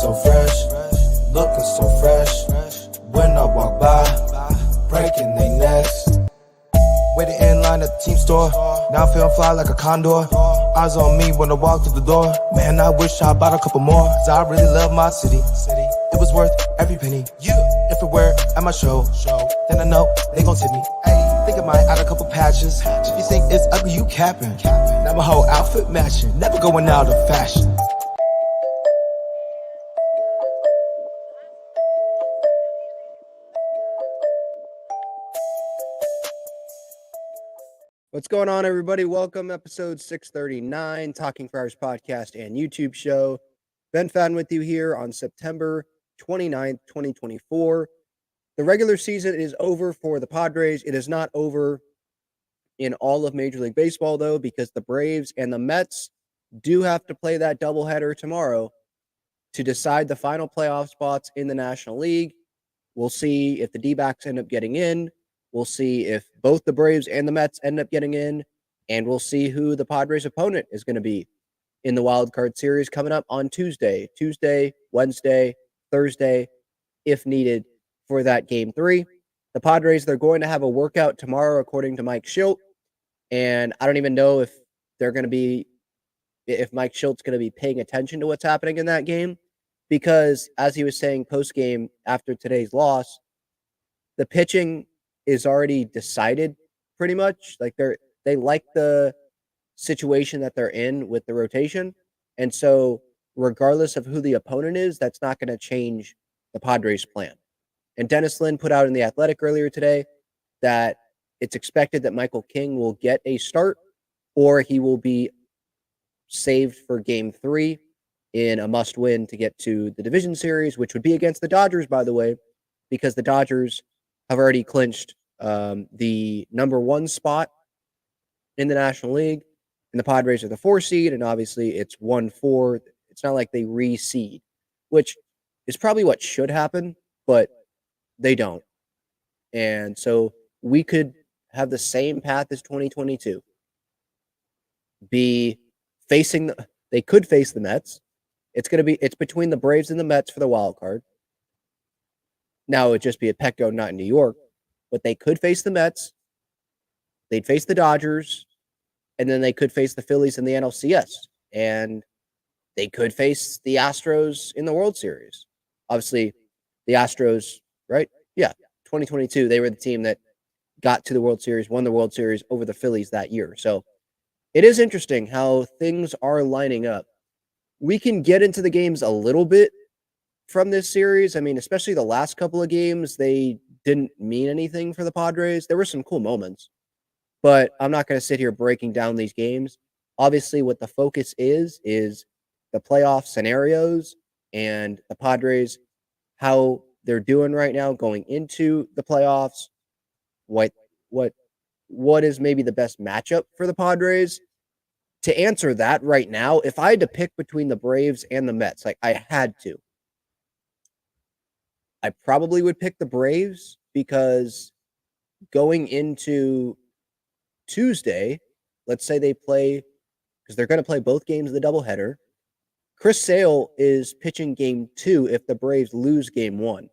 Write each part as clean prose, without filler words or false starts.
so fresh, looking so fresh. When I walk by, breaking they necks. Waiting in line at the team store. Now I'm feeling fly like a condor. Eyes on me when I walk through the door. Man, I wish I bought a couple more. Cause I really love my city. It was worth every penny. If it were at my show, then I know they gon' tip me. Think I might add a couple patches. If you think it's ugly, you capping. Now my whole outfit matching. Never going out of fashion. What's going on, everybody? Welcome, episode 639, Talking Friars podcast and YouTube show. Ben Fadden with you here on September 29th, 2024. The regular season is over for the Padres. It is not over in all of Major League Baseball, though, because the Braves and the Mets do have to play that doubleheader tomorrow to decide the final playoff spots in the National League. We'll see if the D-backs end up getting in. We'll see if both the Braves and the Mets end up getting in, and we'll see who the Padres' opponent is going to be in the wild card series coming up on Tuesday, Wednesday, Thursday, if needed for that Game 3. The Padres, they're going to have a workout tomorrow, according to Mike Shildt, and I don't even know if Mike Shilt's going to be paying attention to what's happening in that game, because as he was saying post-game after today's loss, the pitching is already decided pretty much. Like they like the situation that they're in with the rotation. And so regardless of who the opponent is, that's not going to change the Padres' plan. And Dennis Lin put out in The Athletic earlier today that it's expected that Michael King will get a start or he will be saved for Game 3 in a must-win to get to the division series, which would be against the Dodgers, by the way, because the Dodgers have already clinched the number 1 spot in the National League, and the Padres are the 4 seed, and obviously it's 1-4. It's not like they reseed, which is probably what should happen, but they don't. And so we could have the same path as 2022. They could face the Mets. It's between the Braves and the Mets for the wild card. Now it would just be at Petco, not in New York. But they could face the Mets. They'd face the Dodgers. And then they could face the Phillies in the NLCS. And they could face the Astros in the World Series. Obviously, the Astros, right? Yeah, 2022, they were the team that got to the World Series, won the World Series over the Phillies that year. So it is interesting how things are lining up. We can get into the games a little bit from this series. I mean, especially the last couple of games, they didn't mean anything for the Padres. There were some cool moments, but I'm not going to sit here breaking down these games. Obviously, what the focus is the playoff scenarios and the Padres, how they're doing right now going into the playoffs. What is maybe the best matchup for the Padres? To answer that right now, if I had to pick between the Braves and the Mets, like I had to, I probably would pick the Braves because going into Tuesday, let's say they play, because they're going to play both games of the doubleheader. Chris Sale is pitching Game 2 if the Braves lose Game 1.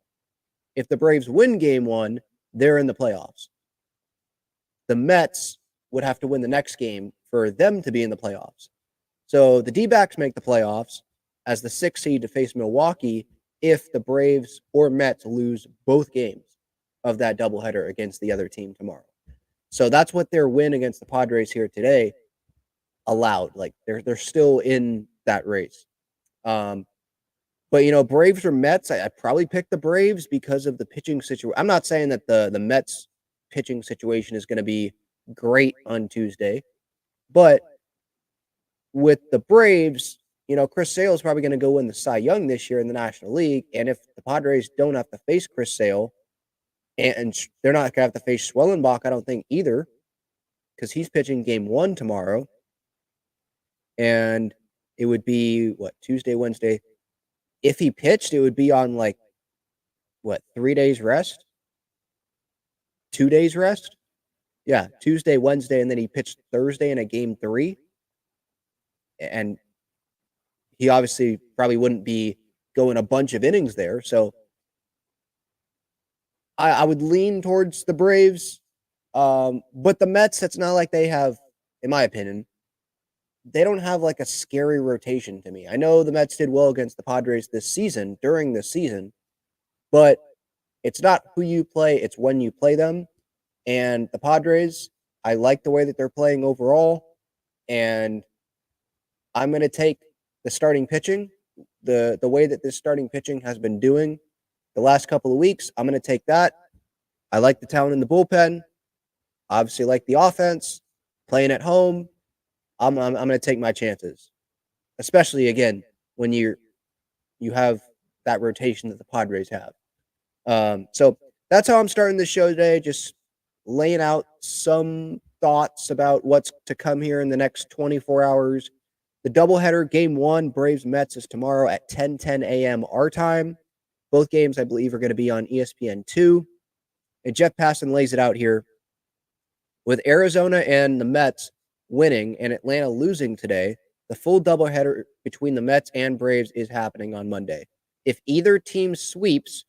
If the Braves win Game 1, they're in the playoffs. The Mets would have to win the next game for them to be in the playoffs. So the D-backs make the playoffs as the 6th seed to face Milwaukee if the Braves or Mets lose both games of that doubleheader against the other team tomorrow. So that's what their win against the Padres here today allowed. Like they're still in that race. But Braves or Mets, I'd probably pick the Braves because of the pitching situation. I'm not saying that the Mets pitching situation is going to be great on Tuesday, but with the Braves, Chris Sale is probably going to go win the Cy Young this year in the National League. And if the Padres don't have to face Chris Sale, and they're not going to have to face Schwellenbach, I don't think either, because he's pitching Game 1 tomorrow. And it would be, Tuesday, Wednesday. If he pitched, it would be on 3 days rest? 2 days rest? Yeah, Tuesday, Wednesday, and then he pitched Thursday in a Game 3. And he obviously probably wouldn't be going a bunch of innings there. So I would lean towards the Braves. But the Mets, it's not like they have, in my opinion, they don't have like a scary rotation to me. I know the Mets did well against the Padres this season, during this season, but it's not who you play, it's when you play them. And the Padres, I like the way that they're playing overall. And I'm going to take the starting pitching, the way that this starting pitching has been doing the last couple of weeks. I'm going to take that. I like the talent in the bullpen. Obviously, like the offense, playing at home. I'm going to take my chances, especially again when you have that rotation that the Padres have. So that's how I'm starting this show today. Just laying out some thoughts about what's to come here in the next 24 hours. The doubleheader, game 1, Braves Mets, is tomorrow at 10:10 a.m. our time. Both games, I believe, are going to be on ESPN2. And Jeff Passan lays it out here. With Arizona and the Mets winning and Atlanta losing today, the full doubleheader between the Mets and Braves is happening on Monday. If either team sweeps,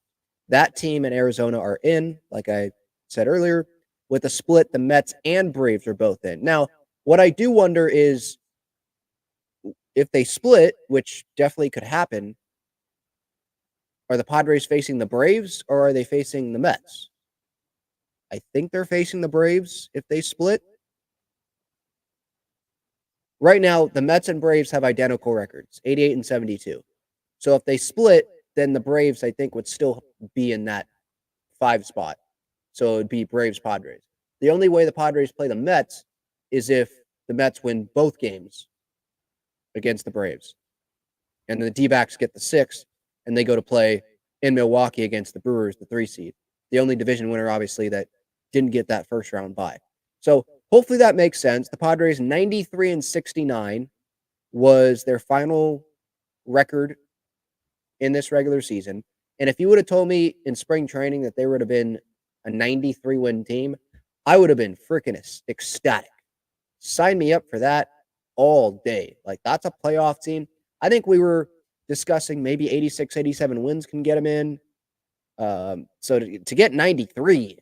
that team and Arizona are in, like I said earlier. With a split, the Mets and Braves are both in. Now, what I do wonder is if they split, which definitely could happen, are the Padres facing the Braves or are they facing the Mets? I think they're facing the Braves if they split. Right now, the Mets and Braves have identical records, 88 and 72. So if they split, then the Braves, I think, would still be in that 5 spot. So it would be Braves Padres. The only way the Padres play the Mets is if the Mets win both games against the Braves. And the D-backs get the 6, and they go to play in Milwaukee against the Brewers, the 3 seed. The only division winner, obviously, that didn't get that first round bye. So hopefully that makes sense. The Padres 93 and 69 was their final record in this regular season. And if you would have told me in spring training that they would have been a 93-win team, I would have been freaking ecstatic. Sign me up for that all day. Like, that's a playoff team. I think we were discussing maybe 86, 87 wins can get them in. So to get 93,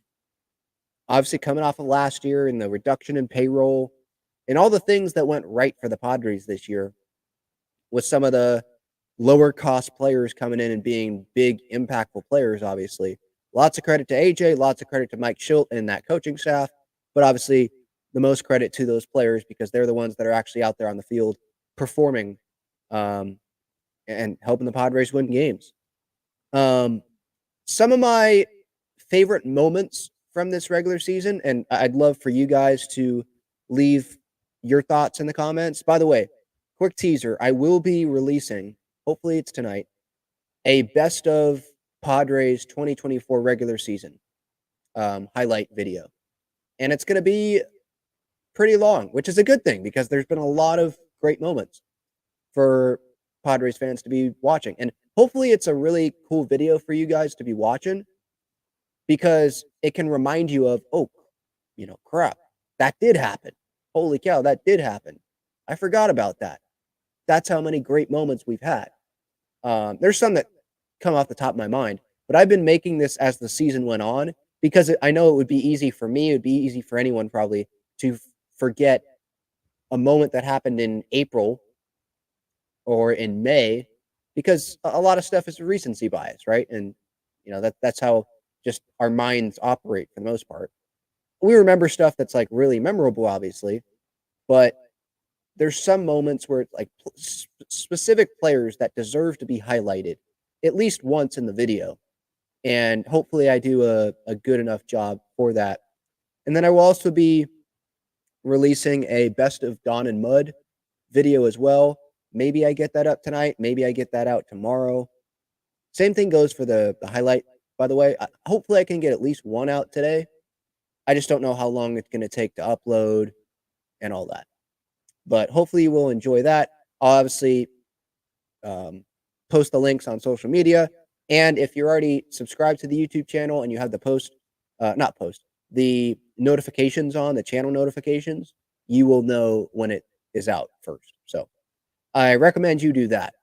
obviously coming off of last year and the reduction in payroll and all the things that went right for the Padres this year, with some of the lower cost players coming in and being big, impactful players, obviously. Lots of credit to AJ, lots of credit to Mike Schilt and that coaching staff, but obviously the most credit to those players because they're the ones that are actually out there on the field performing and helping the Padres win games. Some of my favorite moments from this regular season, and I'd love for you guys to leave your thoughts in the comments. By the way, quick teaser, I will be releasing, hopefully it's tonight, a best of Padres 2024 regular season highlight video. And it's going to be pretty long, which is a good thing because there's been a lot of great moments for Padres fans to be watching. And hopefully it's a really cool video for you guys to be watching because it can remind you of, oh, crap, that did happen. Holy cow, that did happen. I forgot about that. That's how many great moments we've had. There's some that come off the top of my mind, but I've been making this as the season went on because I know it would be easy for me. It would be easy for anyone probably to forget a moment that happened in April or in May because a lot of stuff is recency bias, right? And, that's how just our minds operate for the most part. We remember stuff that's like really memorable, obviously, but there's some moments where it's like specific players that deserve to be highlighted at least once in the video. And hopefully I do a good enough job for that. And then I will also be releasing a best of Dawn and Mud video as well. Maybe I get that up tonight. Maybe I get that out tomorrow. Same thing goes for the highlight, by the way. Hopefully I can get at least one out today. I just don't know how long it's going to take to upload and all that. But hopefully you will enjoy that. I'll obviously post the links on social media. And if you're already subscribed to the YouTube channel and you have the notifications on, the channel notifications, you will know when it is out first. So I recommend you do that.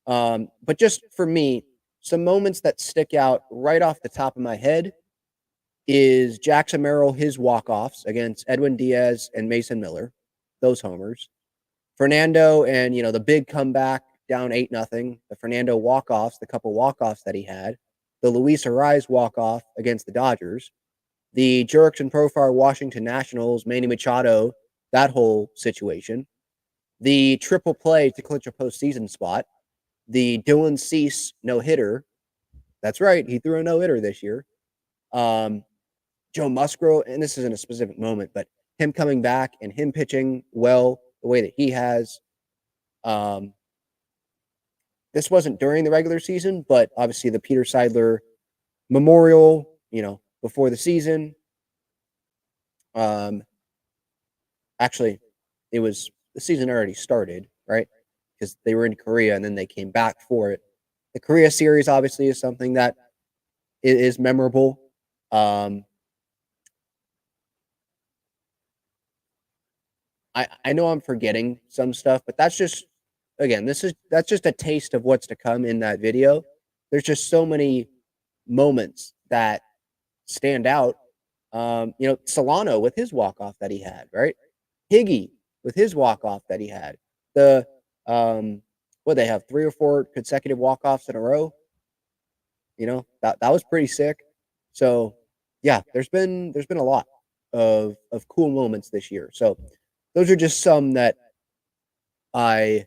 But just for me, some moments that stick out right off the top of my head is Jackson Merrill, his walk-offs against Edwin Diaz and Mason Miller, those homers. Fernando and, the big comeback down 8-0, the Fernando walk-offs, the couple walk-offs that he had, the Luis Arraez walk-off against the Dodgers, the Jurickson Profar Washington Nationals, Manny Machado, that whole situation, the triple play to clinch a postseason spot, the Dylan Cease no-hitter. That's right, he threw a no-hitter this year. Joe Musgrove, and this isn't a specific moment, but him coming back and him pitching well the way that he has. This wasn't during the regular season, but obviously the Peter Seidler Memorial, before the season. Actually, it was the season already started, right? Because they were in Korea and then they came back for it. The Korea series obviously is something that is memorable. I know I'm forgetting some stuff, but that's just, again, that's just a taste of what's to come in that video. There's just so many moments that stand out. Solano with his walk-off that he had, right? Higgy with his walk-off that he had. They have 3 or 4 consecutive walk-offs in a row. That was pretty sick. So yeah, there's been a lot of cool moments this year. So those are just some that I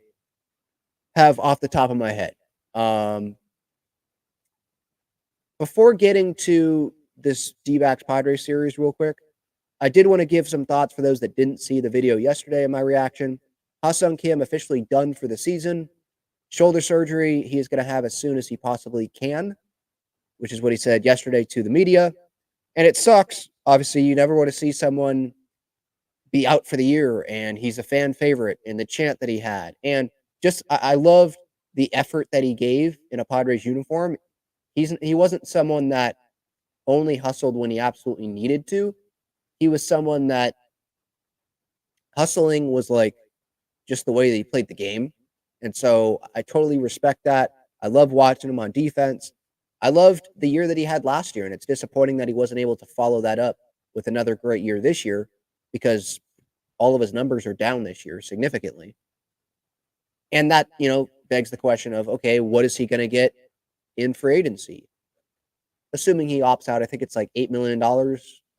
have off the top of my head. Before getting to this D-backs Padres series real quick, I did want to give some thoughts for those that didn't see the video yesterday in my reaction. Ha-Seong Kim officially done for the season. Shoulder surgery he is going to have as soon as he possibly can, which is what he said yesterday to the media. And it sucks. Obviously, you never want to see someone be out for the year, and he's a fan favorite in the chant that he had. And just, I loved the effort that he gave in a Padres uniform. He wasn't someone that only hustled when he absolutely needed to. He was someone that hustling was like just the way that he played the game. And so I totally respect that. I love watching him on defense. I loved the year that he had last year, and it's disappointing that he wasn't able to follow that up with another great year this year, because all of his numbers are down this year significantly. And that, begs the question of, okay, what is he going to get in free agency? Assuming he opts out, I think it's like $8 million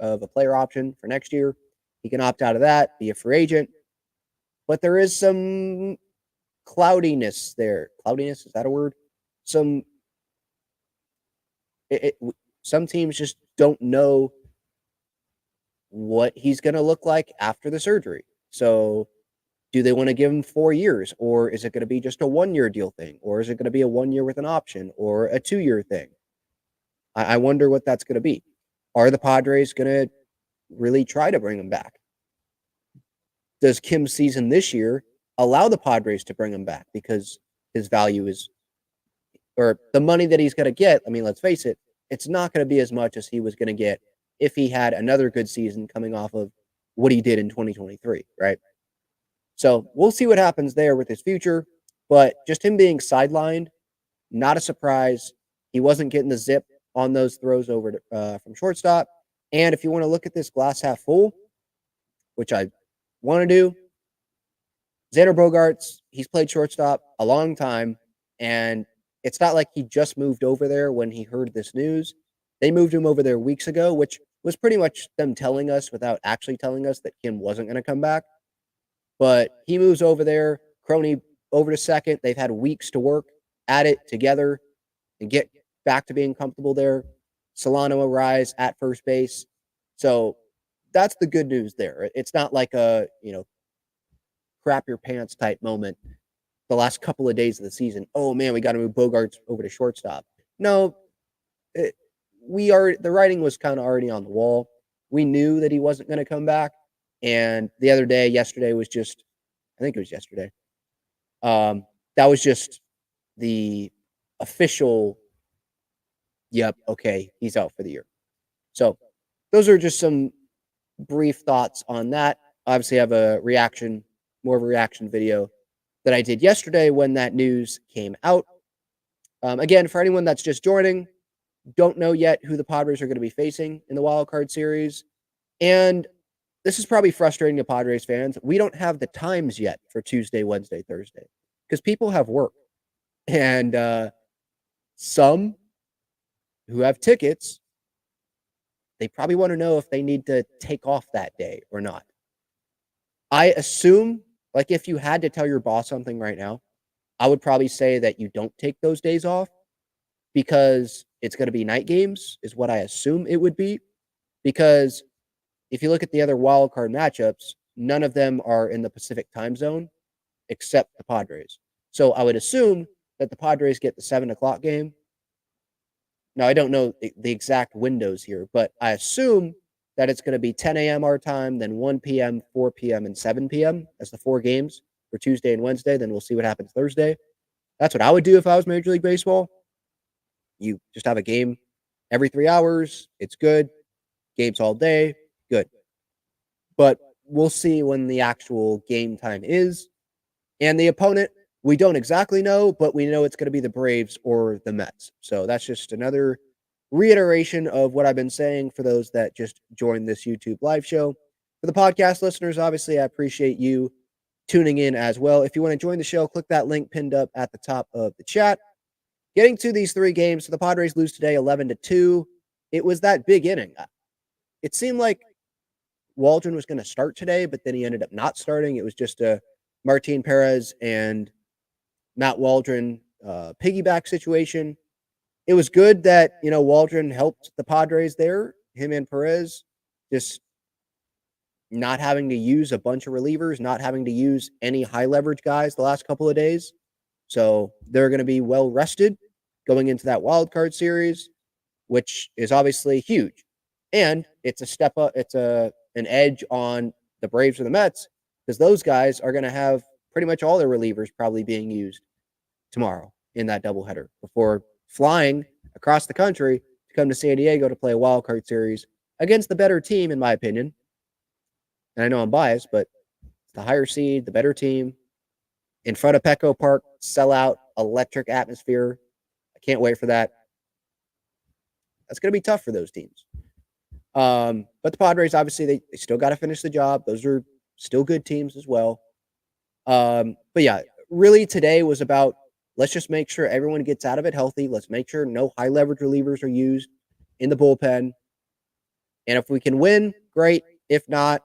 of a player option for next year. He can opt out of that, be a free agent. But there is some cloudiness there. Cloudiness, is that a word? Some teams just don't know what he's going to look like after the surgery. So do they want to give him 4 years, or is it going to be just a 1-year deal thing? Or is it going to be a 1 year with an option, or a 2-year thing? I wonder what that's going to be. Are the Padres going to really try to bring him back? Does Kim's season this year allow the Padres to bring him back? Because his value is, or the money that he's going to get, I mean, let's face it, it's not going to be as much as he was going to get if he had another good season coming off of what he did in 2023, right? So we'll see what happens there with his future. But just him being sidelined, not a surprise. He wasn't getting the zip on those throws over to, from shortstop. And if you want to look at this glass half full, which I want to do, Xander Bogaerts, he's played shortstop a long time, and it's not like he just moved over there when he heard this news. They moved him over there weeks ago, which was pretty much them telling us without actually telling us that Kim wasn't going to come back. But he moves over there, Crony over to second. They've had weeks to work at it together and get back to being comfortable there. Solano Arraez at first base. So that's the good news there. It's not like a, crap your pants type moment the last couple of days of the season. Oh man, we got to move Bogaerts over to shortstop. No, the writing was kind of already on the wall. We knew that he wasn't going to come back. And yesterday was just, I think it was yesterday. That was just the official, yep, okay, he's out for the year. So those are just some brief thoughts on that. Obviously, I have more of a reaction video that I did yesterday when that news came out. Again, for anyone that's just joining, don't know yet who the Padres are going to be facing in the wild card series. And this is probably frustrating to Padres fans. We don't have the times yet for Tuesday, Wednesday, Thursday because people have work. And some who have tickets, they probably want to know if they need to take off that day or not. I assume, like, if you had to tell your boss something right now, I would probably say that you don't take those days off because it's going to be night games, is what I assume it would be. Because if you look at the other wild card matchups, none of them are in the Pacific time zone except the Padres. So I would assume that the Padres get the 7 o'clock game. Now, I don't know the exact windows here, but I assume that it's going to be 10 a.m. our time, then 1 p.m., 4 p.m., and 7 p.m. as the 4 games for Tuesday and Wednesday. Then we'll see what happens Thursday. That's what I would do if I was Major League Baseball. You just have a game every 3 hours. It's good. Games all day. Good. But we'll see when the actual game time is. And the opponent, we don't exactly know, but we know it's going to be the Braves or the Mets. So that's just another reiteration of what I've been saying for those that just joined this YouTube live show. For the podcast listeners, obviously, I appreciate you tuning in as well. If you want to join the show, click that link pinned up at the top of the chat. Getting to these 3 games, so the Padres lose today 11-2. It was that big inning. It seemed like Waldron was going to start today, but then he ended up not starting. It was just a Martin Perez and Matt Waldron piggyback situation. It was good that, Waldron helped the Padres there, him and Perez, just not having to use a bunch of relievers, not having to use any high leverage guys the last couple of days. So they're going to be well rested going into that wild card series, which is obviously huge. And it's a step up, it's an edge on the Braves or the Mets, because those guys are going to have pretty much all their relievers probably being used tomorrow in that doubleheader before flying across the country to come to San Diego to play a wild card series against the better team, in my opinion. And I know I'm biased, but it's the higher seed, the better team, in front of Petco Park, sellout, electric atmosphere. I can't wait for that. That's going to be tough for those teams. But the Padres, obviously, they still got to finish the job. Those are still good teams as well. But yeah, really today was about, let's just make sure everyone gets out of it healthy. Let's make sure no high leverage relievers are used in the bullpen. And if we can win, great. If not,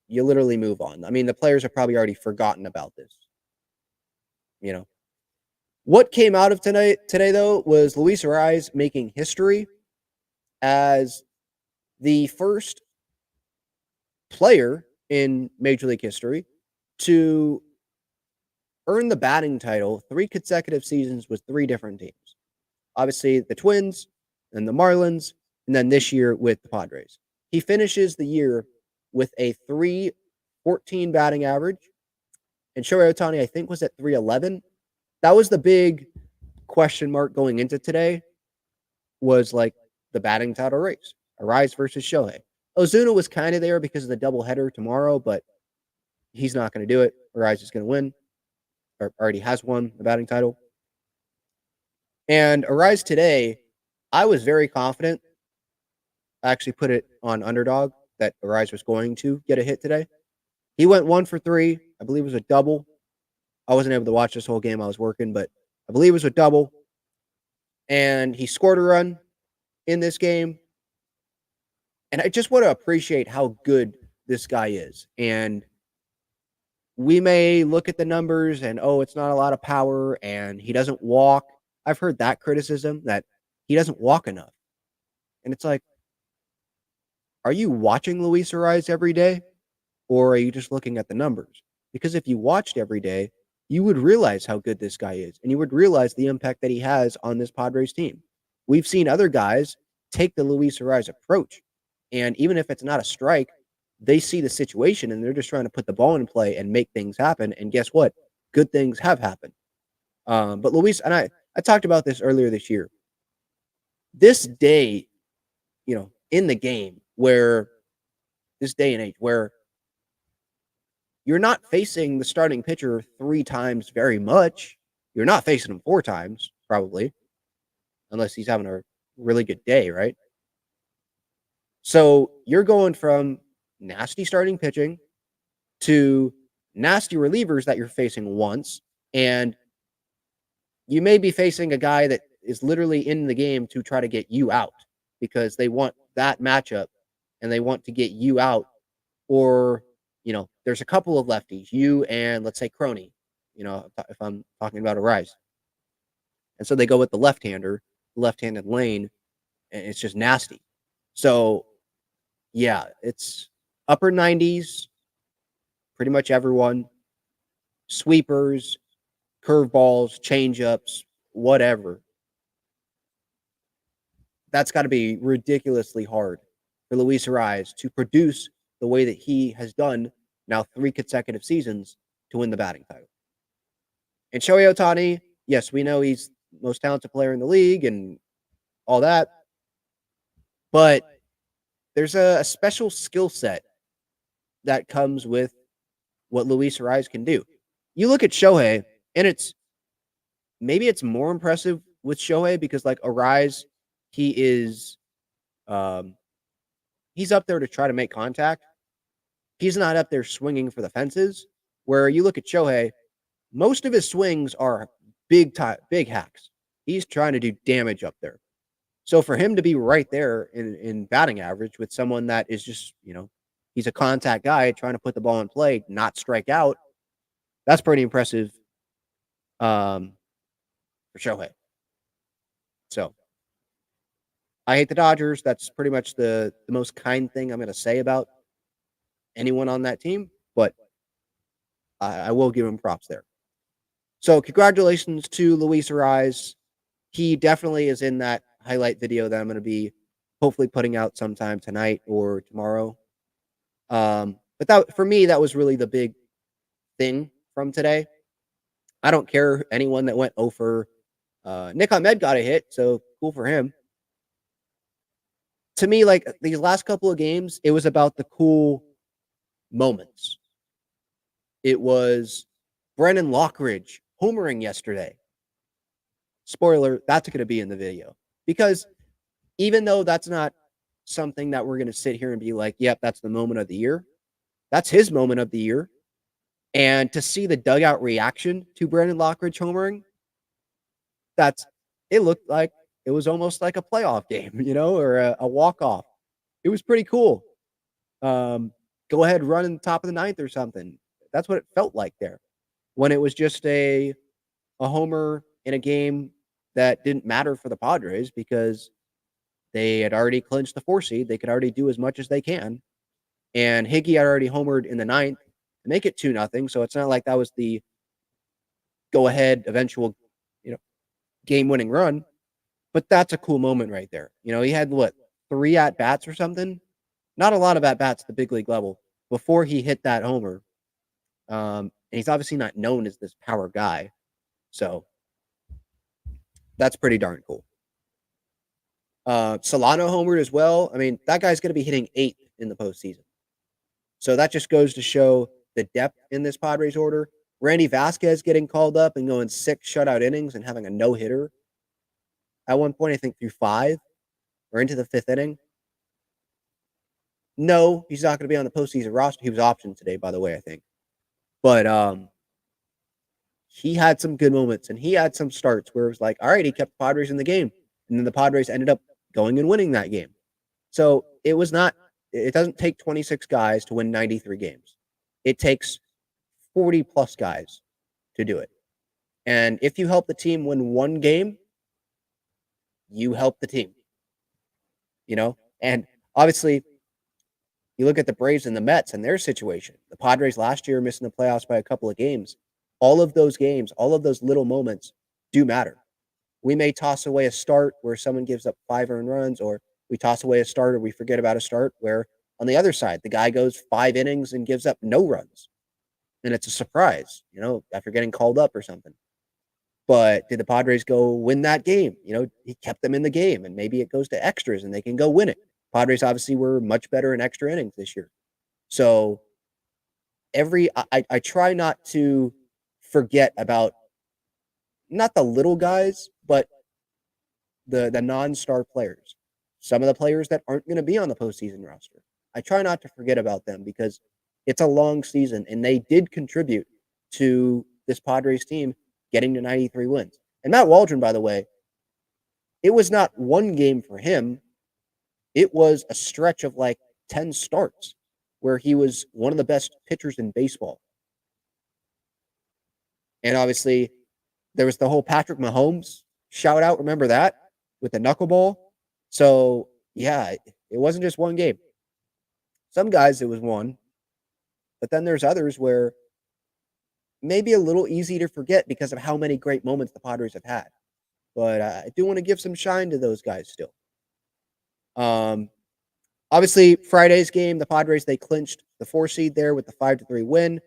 you literally move on. I mean, the players have probably already forgotten about this. What came out of today though, was Luis Arraez making history as the first player in Major League history to earn the batting title 3 consecutive seasons with 3 different teams. Obviously, the Twins and the Marlins, and then this year with the Padres. He finishes the year with a 3.14 batting average, and Shohei Ohtani, I think, was at 3.11. That was the big question mark going into today, was like the batting title race. Arraez versus Shohei. Ozuna was kind of there because of the doubleheader tomorrow, but he's not going to do it. Arraez is going to win, or already has won the batting title. And Arraez today, I was very confident. I actually put it on Underdog that Arraez was going to get a hit today. He went 1 for 3. I believe it was a double. I wasn't able to watch this whole game. I was working, but I believe it was a double. And he scored a run in this game. And I just want to appreciate how good this guy is. And we may look at the numbers and, it's not a lot of power and he doesn't walk. I've heard that criticism, that he doesn't walk enough. And it's like, are you watching Luis Arraez every day? Or are you just looking at the numbers? Because if you watched every day, you would realize how good this guy is. And you would realize the impact that he has on this Padres team. We've seen other guys take the Luis Arraez approach. And even if it's not a strike, they see the situation and they're just trying to put the ball in play and make things happen. And guess what? Good things have happened. But Luis, and I talked about this earlier this year. This day, in the game, where this day and age, where you're not facing the starting pitcher 3 times very much. You're not facing him 4 times, probably, unless he's having a really good day, right? So you're going from nasty starting pitching to nasty relievers that you're facing once, and you may be facing a guy that is literally in the game to try to get you out because they want that matchup and they want to get you out. Or, there's a couple of lefties, you and let's say Crony, if I'm talking about Arraez. And so they go with the left-hander, left-handed lane, and it's just nasty. So, yeah, it's upper 90s, pretty much everyone. Sweepers, curveballs, changeups, whatever. That's got to be ridiculously hard for Luis Arraez to produce the way that he has done now 3 consecutive seasons to win the batting title. And Shohei Ohtani, yes, we know he's the most talented player in the league and all that, but there's a special skill set that comes with what Luis Arraez can do. You look at Shohei, and maybe it's more impressive with Shohei because like Arraez, he is he's up there to try to make contact. He's not up there swinging for the fences. Where you look at Shohei, most of his swings are big hacks. He's trying to do damage up there. So for him to be right there in batting average with someone that is just, he's a contact guy trying to put the ball in play, not strike out, that's pretty impressive for Shohei. So I hate the Dodgers. That's pretty much the most kind thing I'm going to say about anyone on that team, but I will give him props there. So congratulations to Luis Arraez. He definitely is in that highlight video that I'm going to be hopefully putting out sometime tonight or tomorrow. But that for me, that was really the big thing from today. I don't care anyone that went over. Nick Ahmed got a hit, so cool for him. To me, like these last couple of games, it was about the cool moments. It was Brendan Lockridge homering yesterday. Spoiler, that's going to be in the video. Because even though that's not something that we're going to sit here and be like, yep, that's the moment of the year. That's his moment of the year. And to see the dugout reaction to Brendan Lockridge homering, it looked like it was almost like a playoff game, or a walk-off. It was pretty cool. Go ahead, run in the top of the 9th or something. That's what it felt like there. When it was just a homer in a game that didn't matter for the Padres because they had already clinched the 4 seed. They could already do as much as they can. And Higgy had already homered in the 9th to make it 2-0. So it's not like that was the go-ahead eventual, game-winning run. But that's a cool moment right there. He had, 3 at-bats or something? Not a lot of at-bats at the big league level before he hit that homer. And he's obviously not known as this power guy. So that's pretty darn cool. Solano homered as well. I mean, that guy's going to be hitting 8th in the postseason. So that just goes to show the depth in this Padres order. Randy Vasquez getting called up and going 6 shutout innings and having a no-hitter. At one point, I think through 5 or into the 5th inning. No, he's not going to be on the postseason roster. He was optioned today, by the way, I think. But he had some good moments, and he had some starts where it was like, all right, he kept the Padres in the game. And then the Padres ended up going and winning that game. So it doesn't take 26 guys to win 93 games. It takes 40-plus guys to do it. And if you help the team win 1 game, you help the team. And obviously, you look at the Braves and the Mets and their situation. The Padres last year missing the playoffs by a couple of games. All of those games, all of those little moments do matter. We may toss away a start where someone gives up 5 earned runs, or we toss away a start or we forget about a start where on the other side, the guy goes 5 innings and gives up no runs. And it's a surprise, after getting called up or something. But did the Padres go win that game? He kept them in the game, and maybe it goes to extras and they can go win it. Padres obviously were much better in extra innings this year. So I try not to forget about, not the little guys, but the non-star players. Some of the players that aren't going to be on the postseason roster. I try not to forget about them because it's a long season and they did contribute to this Padres team getting to 93 wins. And Matt Waldron, by the way, it was not one game for him. It was a stretch of like 10 starts where he was one of the best pitchers in baseball. And obviously, there was the whole Patrick Mahomes shout out. Remember that with the knuckleball? So, yeah, it wasn't just one game. Some guys, it was one. But then there's others where maybe a little easy to forget because of how many great moments the Padres have had. But I do want to give some shine to those guys still. Obviously, Friday's game, the Padres, they clinched the 4 seed there with the 5-3 win.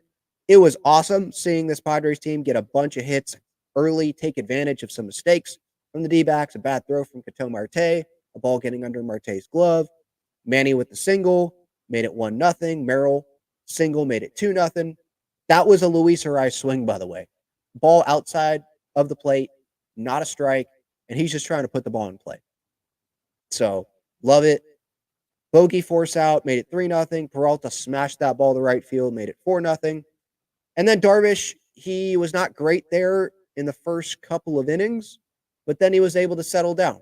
It was awesome seeing this Padres team get a bunch of hits early, take advantage of some mistakes from the D-backs, a bad throw from Ketel Marte, a ball getting under Marte's glove. Manny with the single, made it 1-0. Merrill, single, made it 2-0. That was a Luis Arraez swing, by the way. Ball outside of the plate, not a strike, and he's just trying to put the ball in play. So, love it. Bogey force out, made it 3-0. Peralta smashed that ball to right field, made it 4-0. And then Darvish, he was not great there in the first couple of innings, but then he was able to settle down.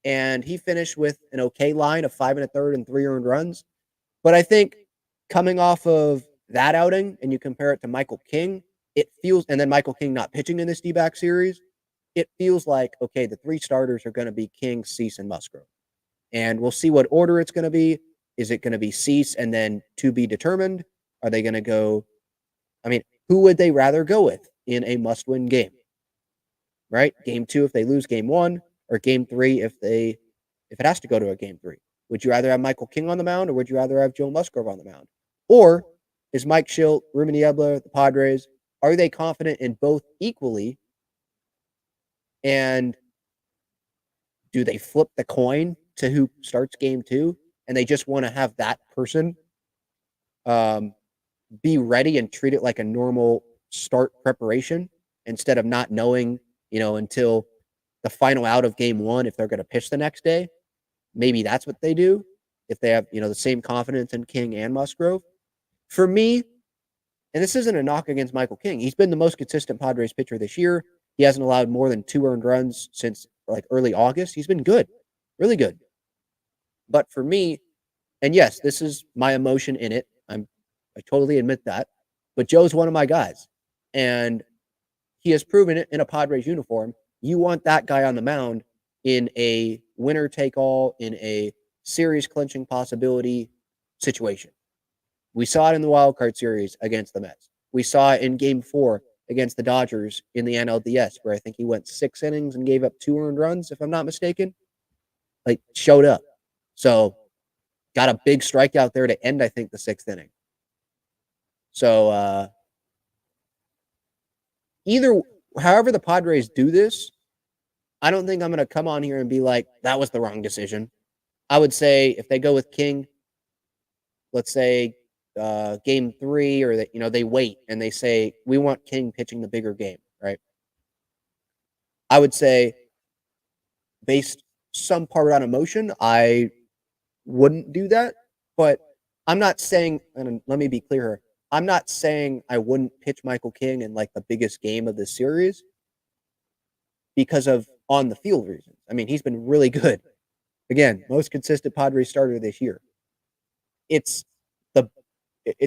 And he finished with an okay line of 5 1/3 and 3 earned runs. But I think coming off of that outing, and you compare it to Michael King, it feels, and then Michael King not pitching in this D-back series, it feels like, okay, the 3 starters are going to be King, Cease, and Musgrove. And we'll see what order it's going to be. Is it going to be Cease and then to be determined? Are they going to go? I mean, who would they rather go with in a must-win game? Right? Game 2 if they lose game 1, or game 3 if it has to go to a game 3. Would you rather have Michael King on the mound, or would you rather have Joe Musgrove on the mound? Or is Mike Schilt, Ruben Niebla, the Padres, are they confident in both equally? And do they flip the coin to who starts game 2? And they just want to have that person be ready and treat it like a normal start preparation instead of not knowing, until the final out of game 1 if they're going to pitch the next day. Maybe that's what they do if they have, the same confidence in King and Musgrove. For me, and this isn't a knock against Michael King, he's been the most consistent Padres pitcher this year. He hasn't allowed more than 2 earned runs since like early August. He's been good, really good. But for me, and yes, this is my emotion in it. I totally admit that. But Joe's one of my guys. And he has proven it in a Padres uniform. You want that guy on the mound in a winner-take-all, in a series clinching possibility situation. We saw it in the wild card series against the Mets. We saw it in game 4 against the Dodgers in the NLDS, where I think he went 6 innings and gave up 2 earned runs, if I'm not mistaken. Like, showed up. So, got a big strikeout there to end, I think, the 6th inning. So, however the Padres do this, I don't think I'm going to come on here and be like, that was the wrong decision. I would say if they go with King, let's say game 3, or that, they wait and they say, we want King pitching the bigger game, right? I would say, based some part on emotion, I wouldn't do that. But I'm not saying, and let me be clear here, I'm not saying I wouldn't pitch Michael King in like the biggest game of this series because of on the field reasons. I mean, he's been really good. Again, most consistent Padres starter this year. It's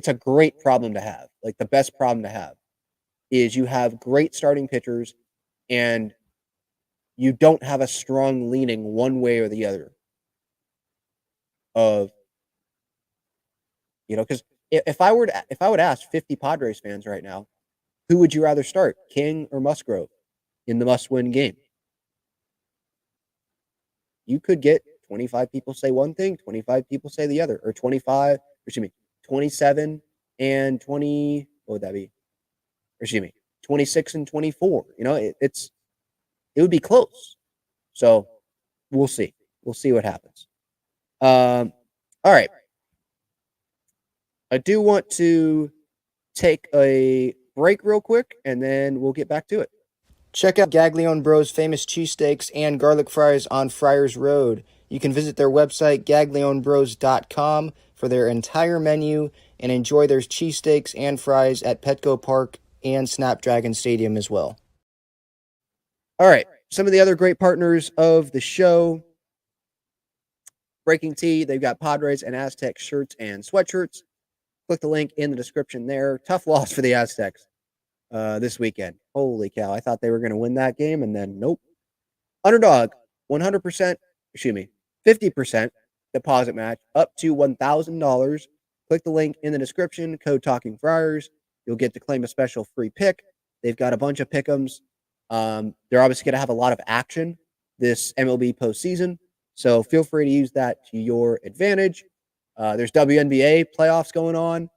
a great problem to have. Like, the best problem to have is you have great starting pitchers and you don't have a strong leaning one way or the other of, because if I would ask 50 Padres fans right now, who would you rather start, King or Musgrove, in the must-win game? You could get 25 people say one thing, 25 people say the other, or 27 and 20. What would that be? 26 and 24. It would be close. So we'll see. We'll see what happens. All right. I do want to take a break real quick, and then we'll get back to it. Check out Gaglione Bros' famous cheesesteaks and garlic fries on Friars Road. You can visit their website, gaglionebros.com, for their entire menu and enjoy their cheesesteaks and fries at Petco Park and Snapdragon Stadium as well. All right. Some of the other great partners of the show. Breaking Tea, they've got Padres and Aztecs shirts and sweatshirts. Click the link in the description there. Tough loss for the Aztecs this weekend. Holy cow. I thought they were going to win that game, and then nope. Underdog, 100%, 50% deposit match up to $1,000. Click the link in the description, code Talking Friars. You'll get to claim a special free pick. They've got a bunch of pick'ems. They're obviously going to have a lot of action this MLB postseason, so feel free to use that to your advantage. There's WNBA playoffs going on.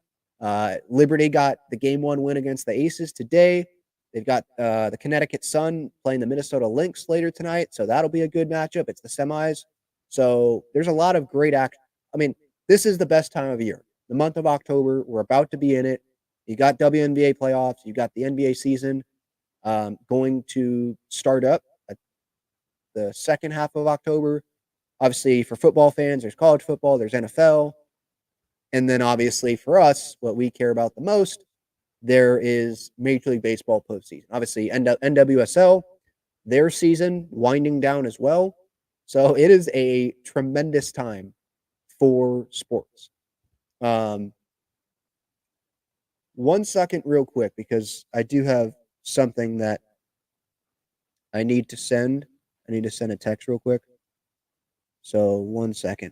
Liberty got the Game 1 win against the Aces today. They've got the Connecticut Sun playing the Minnesota Lynx later tonight, so that'll be a good matchup. It's the semis. So there's a lot of great action. I mean, this is the best time of year. The month of October, we're about to be in it. You got WNBA playoffs. You got the NBA season going to start up at the second half of October. Obviously, for football fans, there's college football, there's NFL. And then obviously for us, what we care about the most, there is Major League Baseball postseason. Obviously, NWSL, their season winding down as well. So it is a tremendous time for sports. 1 second real quick, because I do have something that I need to send. I need to send a text real quick. So 1 second.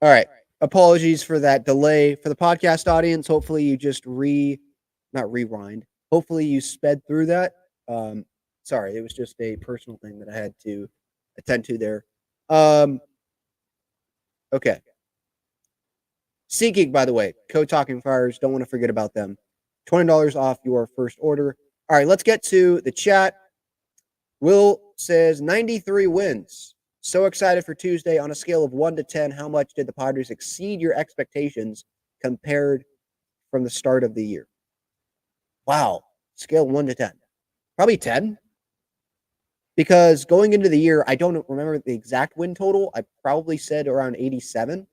All right. Apologies for that delay. For the podcast audience, hopefully you just not rewind. Hopefully you sped through that. Sorry, it was just a personal thing that I had to attend to there. Okay. SeatGeek, by the way, code Talking Fires. Don't want to forget about them. $20 off your first order. All right, let's get to the chat. Will says 93 wins. So excited for Tuesday. On a scale of 1 to 10, how much did the Padres exceed your expectations compared from the start of the year? Wow. Scale 1 to 10. Probably 10. Because going into the year, I don't remember the exact win total. I probably said around 87.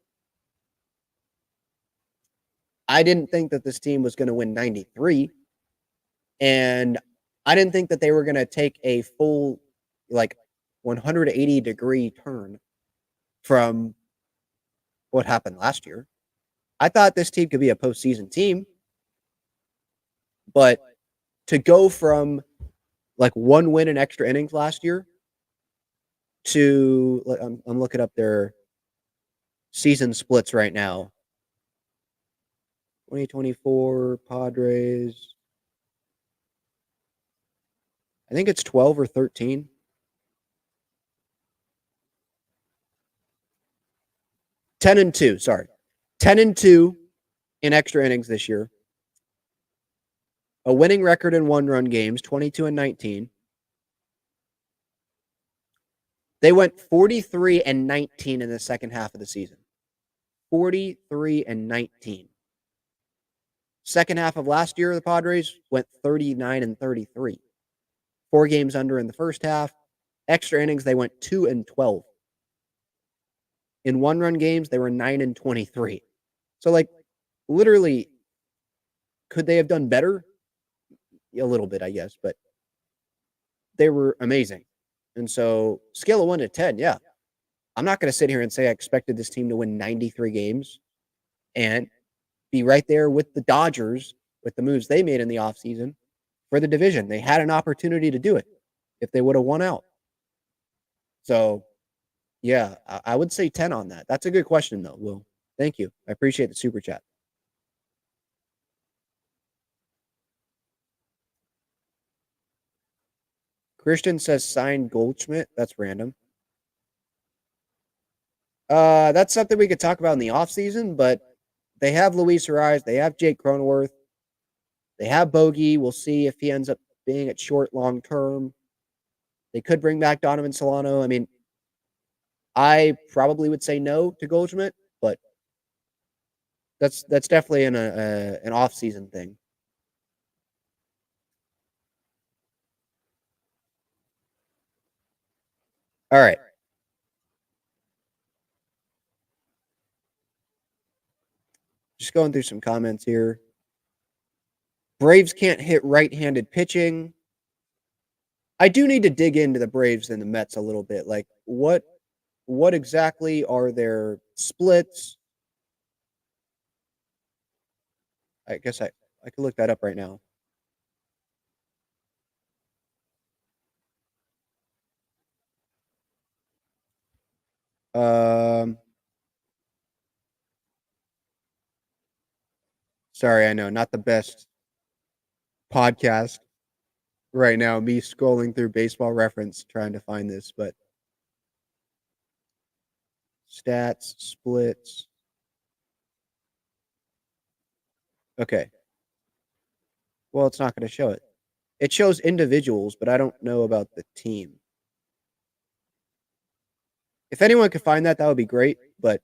I didn't think that this team was going to win 93. And I didn't think that they were going to take a full, 180-degree turn from what happened last year. I thought this team could be a postseason team. But to go from one win in extra innings last year to, I'm looking up their season splits right now. 2024 Padres. I think it's 12 or 13. 10-2, sorry. 10-2 in extra innings this year. A winning record in one-run games, 22-19. They went 43-19 in the second half of the season. 43-19. Second half of last year, the Padres went 39-33. 4 games under in the first half. Extra innings, they went 2-12. In one-run games, they were 9-23. So, literally, could they have done better? A little bit, I guess, but they were amazing. And so, scale of 1 to 10, yeah. I'm not going to sit here and say I expected this team to win 93 games and be right there with the Dodgers with the moves they made in the offseason for the division. They had an opportunity to do it if they would have won out. So, yeah, I would say 10 on that. That's a good question, though, Will. Thank you. I appreciate the super chat. Christian says sign Goldschmidt. That's random. That's something we could talk about in the offseason, but they have Luis Arraez. They have Jake Cronenworth. They have Bogey. We'll see if he ends up being at short long term. They could bring back Donovan Solano. I mean, I probably would say no to Goldschmidt, but that's definitely an off season thing. All right. Just going through some comments here. Braves can't hit right-handed pitching. I do need to dig into the Braves and the Mets a little bit. Like what exactly are their splits? I guess I could look that up right now. Sorry, I know, not the best podcast right now. Me scrolling through Baseball Reference trying to find this, but stats, splits. Okay. Well, it's not going to show it. It shows individuals, but I don't know about the team. If anyone could find that, that would be great. But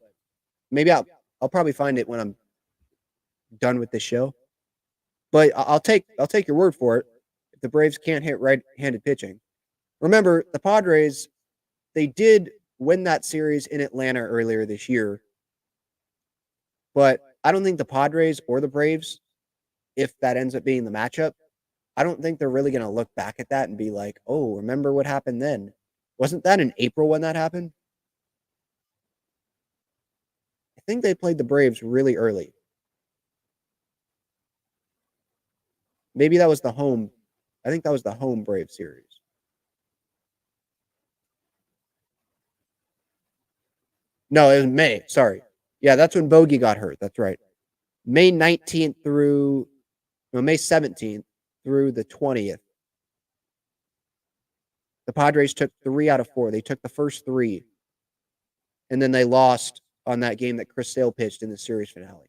maybe I'll probably find it when I'm done with this show. But I'll take your word for it. If the Braves can't hit right-handed pitching, remember the Padres, they did win that series in Atlanta earlier this year. But I don't think the Padres or the Braves, if that ends up being the matchup, I don't think they're really going to look back at that and be like, "Oh, remember what happened then?" Wasn't that in April when that happened? I think they played the Braves really early. Maybe that was the home. I think that was the home Brave series. No, it was May. Sorry. Yeah, that's when Bogey got hurt. That's right. May 19th through May 17th through the 20th. The Padres took 3 out of 4. They took the first 3. And then they lost on that game that Chris Sale pitched in the series finale.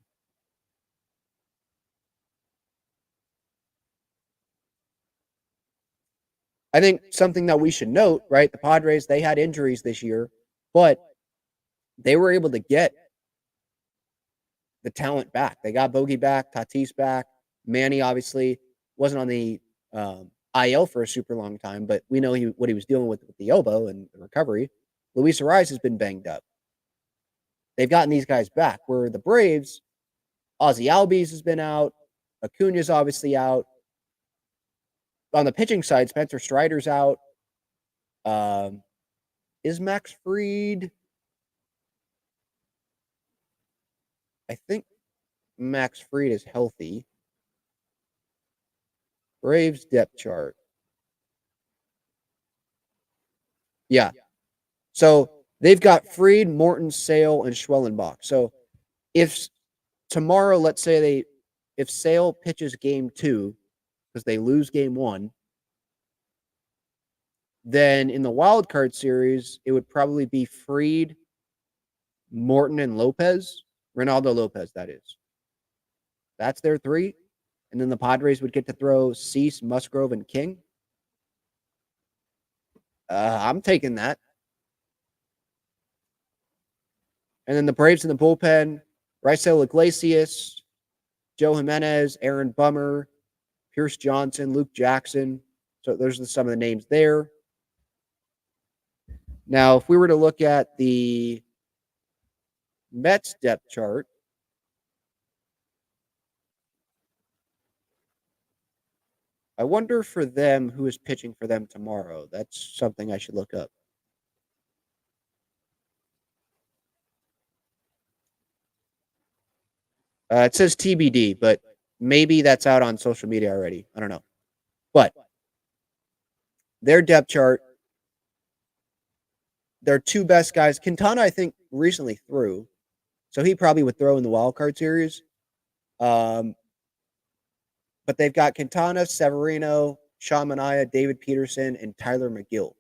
I think something that we should note, right? The Padres, they had injuries this year, but they were able to get the talent back. They got Bogey back, Tatis back. Manny obviously wasn't on the IL for a super long time, but we know what he was dealing with the elbow and the recovery. Luis Arraez has been banged up. They've gotten these guys back. Where the Braves, Ozzie Albies has been out. Acuna's obviously out. On the pitching side, Spencer Strider's out. Is Max Fried? I think Max Fried is healthy. Braves depth chart. Yeah. So they've got Fried, Morton, Sale, and Schwellenbach. So if tomorrow, let's say if Sale pitches game 2 because they lose game 1, then in the wild card series, it would probably be Fried, Morton, and Lopez. Ronaldo Lopez, that is. That's their 3. And then the Padres would get to throw Cease, Musgrove, and King. I'm taking that. And then the Braves in the bullpen, Raisel Iglesias, Joe Jimenez, Aaron Bummer, Pierce Johnson, Luke Jackson. So those are some of the names there. Now, if we were to look at the Mets depth chart, I wonder for them who is pitching for them tomorrow. That's something I should look up. It says TBD, but maybe that's out on social media already. I don't know. But their depth chart, their two best guys. Quintana, I think, recently threw, so he probably would throw in the wild card series. But they've got Quintana, Severino, Sean Manaea, David Peterson, and Tyler McGill.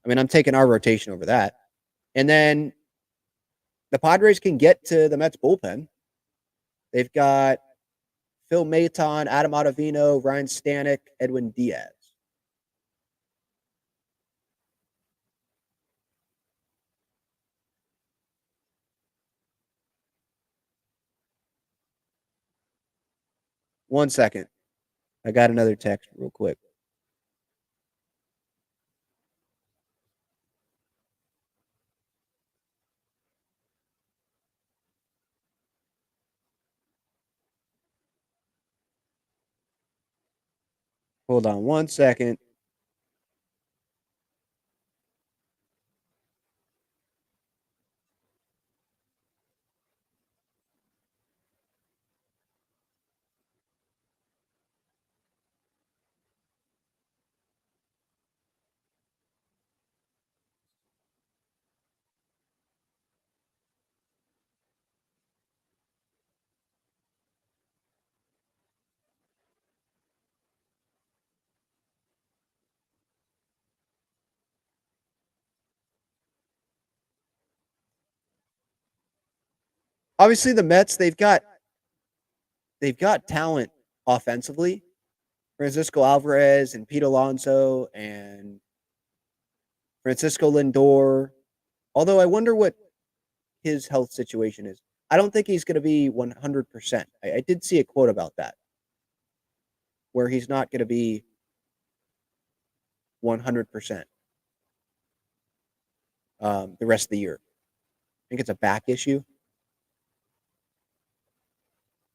I mean, I'm taking our rotation over that. And then the Padres can get to the Mets bullpen. They've got Phil Maton, Adam Ottavino, Ryan Stanek, Edwin Diaz. One second. I got another text real quick. Hold on one second. Obviously, the Mets, they've got talent offensively. Francisco Alvarez and Pete Alonso and Francisco Lindor. Although I wonder what his health situation is. I don't think he's going to be 100%. I did see a quote about that where he's not going to be 100% the rest of the year. I think it's a back issue.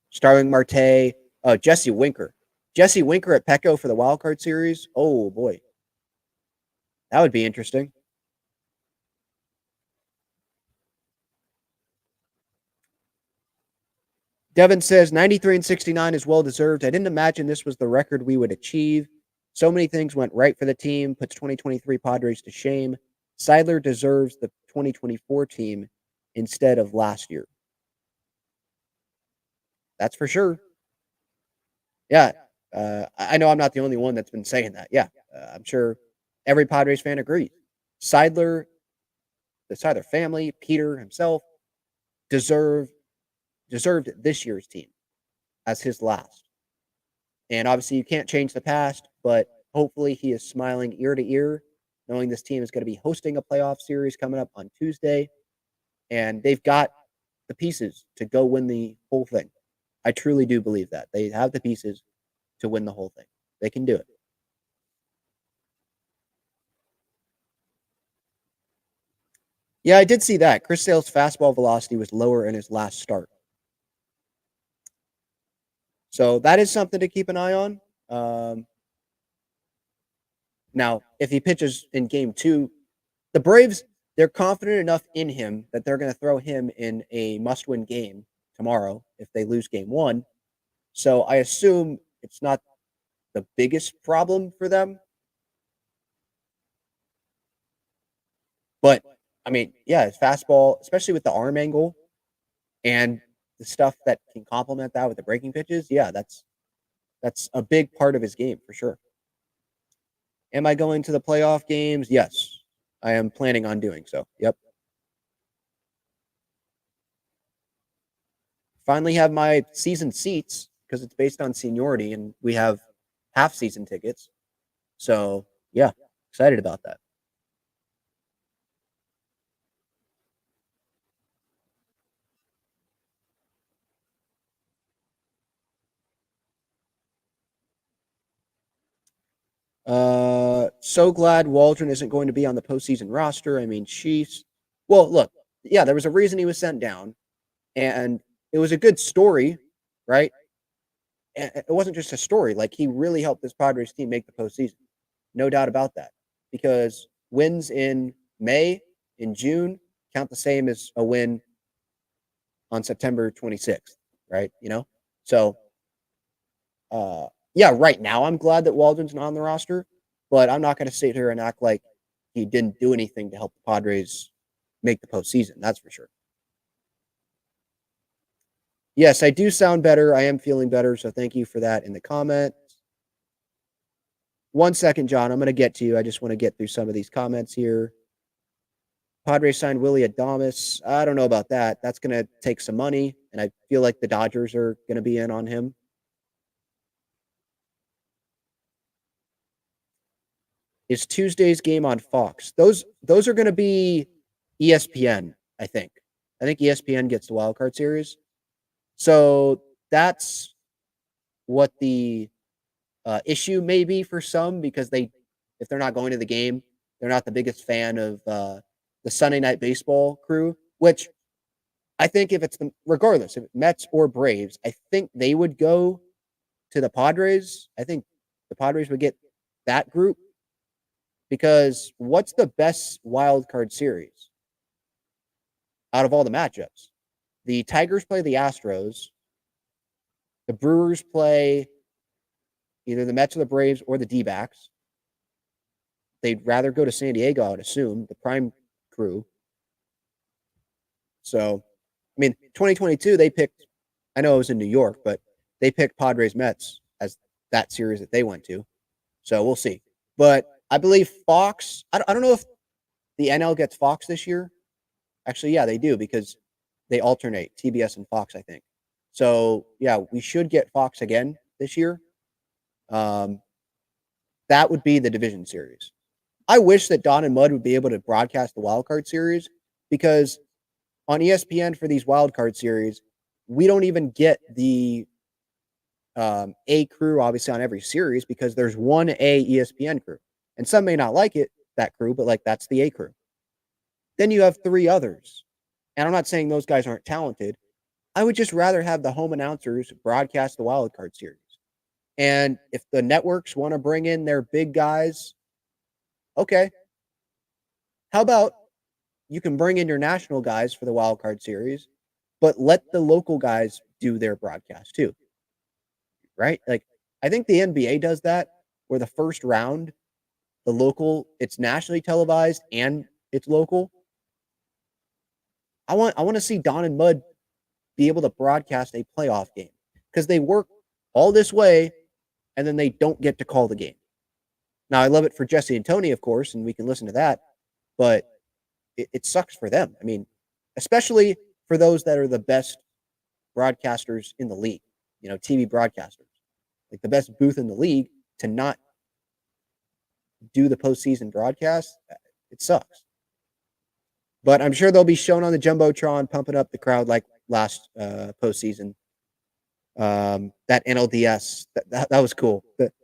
Starling Marte, Jesse Winker. Jesse Winker at Petco for the wild card series. Oh boy. That would be interesting. Devin says 93 and 69 is well deserved. I didn't imagine this was the record we would achieve. So many things went right for the team, puts 2023 Padres to shame. Seidler deserves the 2024 team instead of last year. That's for sure. Yeah. I know I'm not the only one that's been saying that. Yeah. I'm sure every Padres fan agrees. Seidler, the Seidler family, Peter himself, deserved this year's team as his last. And obviously, you can't change the past, but hopefully, he is smiling ear to ear, knowing this team is going to be hosting a playoff series coming up on Tuesday. And they've got the pieces to go win the whole thing. I truly do believe that. They have the pieces to win the whole thing. They can do it. Yeah, I did see that. Chris Sale's fastball velocity was lower in his last start. So that is something to keep an eye on. Now, if he pitches in game 2, the Braves, they're confident enough in him that they're going to throw him in a must-win game tomorrow if they lose game 1. So I assume it's not the biggest problem for them. But, I mean, yeah, his fastball, especially with the arm angle and the stuff that can complement that with the breaking pitches, yeah, that's a big part of his game for sure. Am I going to the playoff games? Yes, I am planning on doing so. Yep. Finally have my season seats because it's based on seniority and we have half season tickets. So, yeah, excited about that. So glad Waldron isn't going to be on the postseason roster. I mean, she's well, look, yeah, there was a reason he was sent down, and it was a good story, right? And it wasn't just a story; like he really helped this Padres team make the postseason, no doubt about that. Because wins in May, in June, count the same as a win on September 26th, right? So yeah, right now I'm glad that Waldron's not on the roster, but I'm not going to sit here and act like he didn't do anything to help the Padres make the postseason. That's for sure. Yes, I do sound better. I am feeling better. So thank you for that in the comments. 1 second, John. I'm going to get to you. I just want to get through some of these comments here. Padres signed Willie Adames. I don't know about that. That's going to take some money, and I feel like the Dodgers are going to be in on him. Is Tuesday's game on Fox? Those are going to be ESPN, I think. I think ESPN gets the wild card series. So that's what the issue may be for some, because if they're not going to the game, they're not the biggest fan of the Sunday Night Baseball crew, which I think if it's regardless, if it's Mets or Braves, I think they would go to the Padres. I think the Padres would get that group, because what's the best wild card series out of all the matchups? The Tigers play the Astros. The Brewers play either the Mets or the Braves or the D-backs. They'd rather go to San Diego, I would assume, the prime crew. So, I mean, 2022, they picked, I know it was in New York, but they picked Padres Mets as that series that they went to. So we'll see. But I believe Fox, I don't know if the NL gets Fox this year. Actually, yeah, they do, because they alternate TBS and Fox, I think. So, yeah, we should get Fox again this year. That would be the division series. I wish that Don and Mud would be able to broadcast the wild card series, because on ESPN for these wild card series, we don't even get the A crew, obviously, on every series, because there's one A ESPN crew. And some may not like it, that crew, but like that's the A crew. Then you have 3 others. And I'm not saying those guys aren't talented. I would just rather have the home announcers broadcast the wild card series. And if the networks want to bring in their big guys, okay. How about you can bring in your national guys for the wild card series, but let the local guys do their broadcast too. Right? Like, I think the NBA does that, where the first round, the local, it's nationally televised and it's local. I want to see Don and Mud be able to broadcast a playoff game, because they work all this way and then they don't get to call the game. Now, I love it for Jesse and Tony, of course, and we can listen to that, but it sucks for them. I mean, especially for those that are the best broadcasters in the league, TV broadcasters, like the best booth in the league, to not do the postseason broadcast. It sucks. But I'm sure they'll be shown on the Jumbotron, pumping up the crowd like last postseason. That NLDS, that was cool.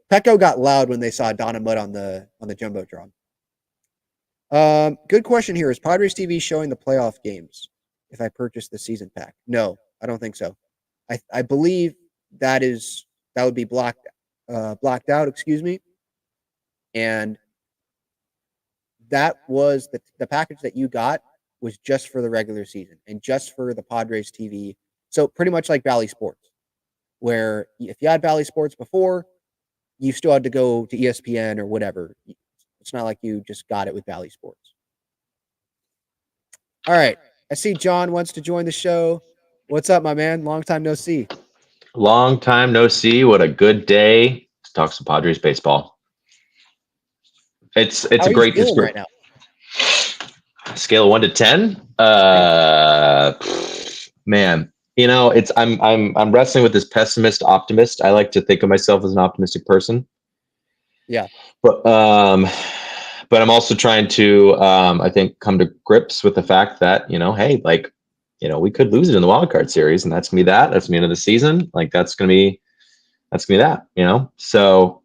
Petco got loud when they saw Don and Mud on the Jumbotron. Good question here. Is Padres TV showing the playoff games if I purchase the season pack? No, I don't think so. I believe that would be blacked out, excuse me. And that was the package that you got was just for the regular season and just for the Padres TV. So pretty much like Bally Sports, where if you had Bally Sports before, you still had to go to ESPN or whatever. It's not like you just got it with Bally Sports. All right. I see John wants to join the show. What's up, my man? Long time no see. Long time no see. What a good day to talk some Padres baseball. It's How a great feeling right now. Scale of 1 to 10. Man, I'm wrestling with this pessimist optimist. I like to think of myself as an optimistic person. Yeah. But I'm also trying to I think come to grips with the fact that, hey, we could lose it in the wild card series, and that's gonna be that. That's gonna be the end of the season. Like that's gonna be that, So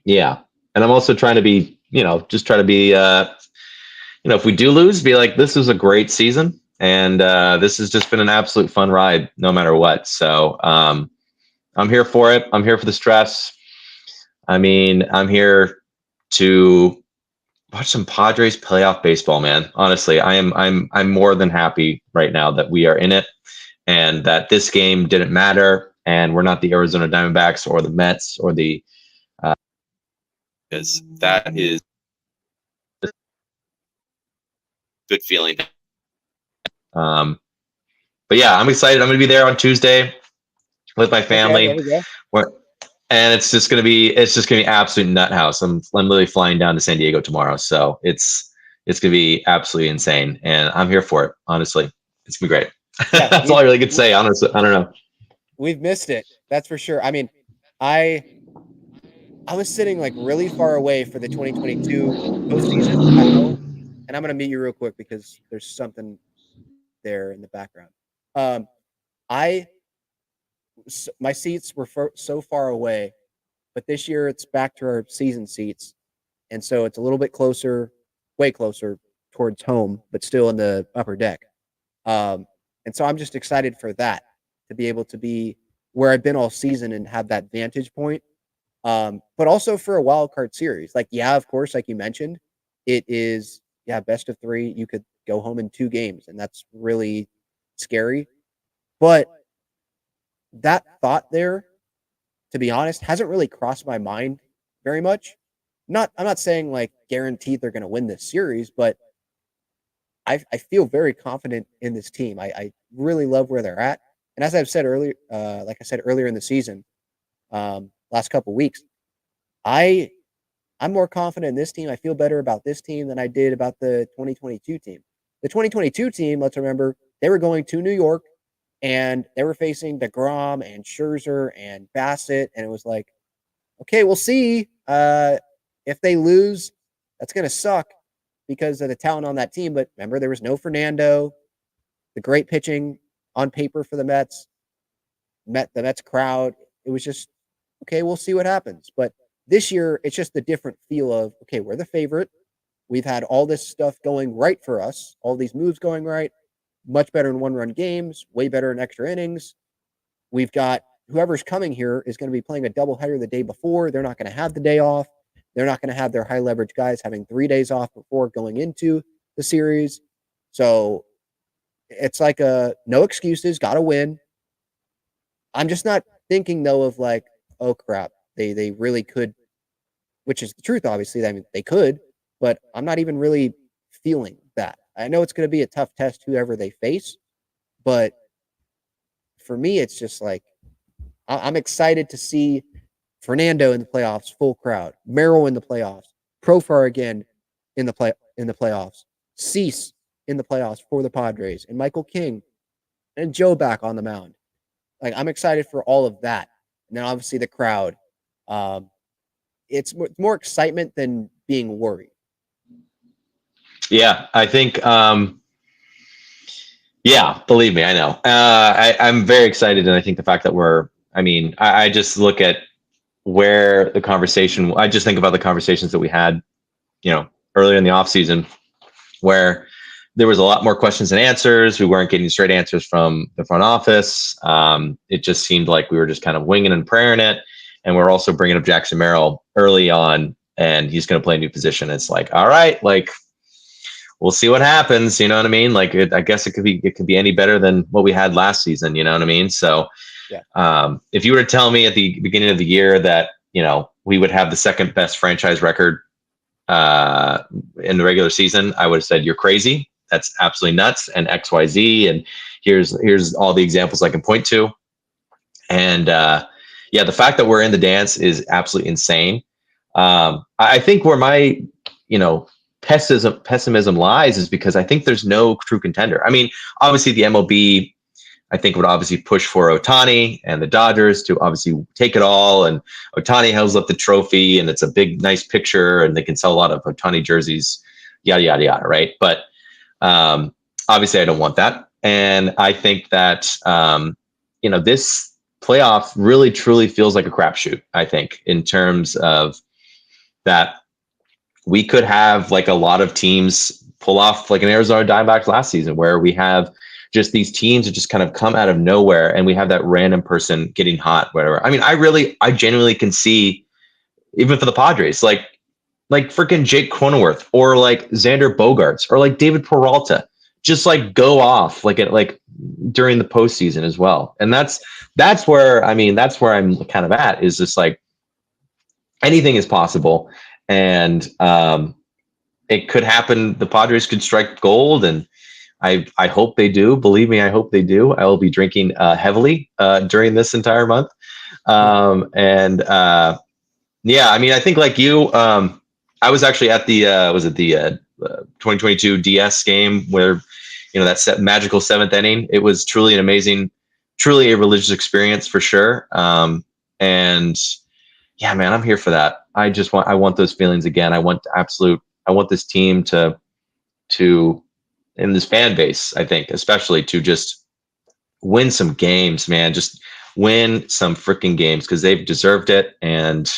yeah. And I'm also trying to be, just try to be if we do lose, be like, this was a great season. And this has just been an absolute fun ride, no matter what. So I'm here for it. I'm here for the stress. I mean, I'm here to watch some Padres playoff baseball, man. Honestly, I'm more than happy right now that we are in it, and that this game didn't matter, and we're not the Arizona Diamondbacks or the Mets or the because that is good feeling. But yeah, I'm excited. I'm going to be there on Tuesday with my family. Okay, there we go. And it's just going to be absolute nut house. I'm literally flying down to San Diego tomorrow. So it's going to be absolutely insane. And I'm here for it. Honestly, it's going to be great. Yeah, That's all I really could say. Honestly, I don't know. We've missed it. That's for sure. I mean, I was sitting like really far away for the 2022 postseason at home, and I'm gonna mute you real quick because there's something there in the background. Um, I my seats were so far away, but this year it's back to our season seats, and so it's a little bit closer, way closer towards home, but still in the upper deck. And so I'm just excited for that, to be able to be where I've been all season and have that vantage point. But also for a wild card series, like, yeah, of course, like you mentioned, it is, yeah, best of 3. You could go home in 2 games, and that's really scary. But that thought there, to be honest, hasn't really crossed my mind very much. I'm not saying like guaranteed they're going to win this series, but I feel very confident in this team. I really love where they're at. And as I've said earlier, like I said earlier in the season, last couple weeks, I'm more confident in this team. I feel better about this team than I did about the 2022 team. The 2022 team, let's remember, they were going to New York and they were facing DeGrom and Scherzer and Bassett. And it was like, okay, we'll see. If they lose, that's going to suck because of the talent on that team. But remember, there was no Fernando, the great pitching on paper for the Mets, the Mets crowd. It was just, okay, we'll see what happens. But this year, it's just the different feel of, okay, we're the favorite. We've had all this stuff going right for us, all these moves going right, much better in one-run games, way better in extra innings. We've got whoever's coming here is going to be playing a doubleheader the day before. They're not going to have the day off. They're not going to have their high leverage guys having 3 days off before going into the series. So it's like no excuses, got to win. I'm just not thinking though of like, oh crap, they really could, which is the truth, obviously. I mean, they could, but I'm not even really feeling that. I know it's going to be a tough test, whoever they face, but for me, it's just like, I'm excited to see Fernando in the playoffs, full crowd, Merrill in the playoffs, Profar again in the playoffs, Cease in the playoffs for the Padres, and Michael King and Joe back on the mound. Like, I'm excited for all of that. And then obviously the crowd. It's more excitement than being worried. Yeah, I think. Yeah, believe me, I know. I'm very excited, and I think the fact that I just look at where the conversation. I just think about the conversations that we had, earlier in the off season, where there was a lot more questions and answers. We weren't getting straight answers from the front office. It just seemed like we were just kind of winging and praying it. And we're also bringing up Jackson Merrill early on, and he's going to play a new position. It's like, all right, like, we'll see what happens. You know what I mean? Like, I guess it could be any better than what we had last season. You know what I mean? So, yeah. If you were to tell me at the beginning of the year that, we would have the second best franchise record in the regular season, I would have said, you're crazy. That's absolutely nuts. And XYZ. And here's all the examples I can point to. And, yeah, the fact that we're in the dance is absolutely insane. I think where my, pessimism lies is because I think there's no true contender. I mean, obviously the MLB, I think, would obviously push for Ohtani and the Dodgers to obviously take it all. And Ohtani holds up the trophy, and it's a big, nice picture, and they can sell a lot of Ohtani jerseys, yada, yada, yada, right? But obviously I don't want that. And I think that, this playoff really truly feels like a crapshoot, I think, in terms of that we could have like a lot of teams pull off like an Arizona Diamondbacks last season, where we have just these teams that just kind of come out of nowhere, and we have that random person getting hot, whatever. I mean, I genuinely can see, even for the Padres, like freaking Jake Cronenworth or like Xander Bogaerts or like David Peralta just like go off like during the postseason as well. And that's where I'm kind of at, is just like anything is possible. And it could happen. The Padres could strike gold, and I hope they do. Believe me, I hope they do. I will be drinking heavily during this entire month. And yeah, I mean, I think like you, I was actually at the 2022 DS game where that magical seventh inning. It was truly an amazing, truly a religious experience for sure. And yeah, man, I'm here for that. I want those feelings again. I want this team to in this fan base, I think, especially to just win some games, man. Just win some freaking games because they've deserved it. And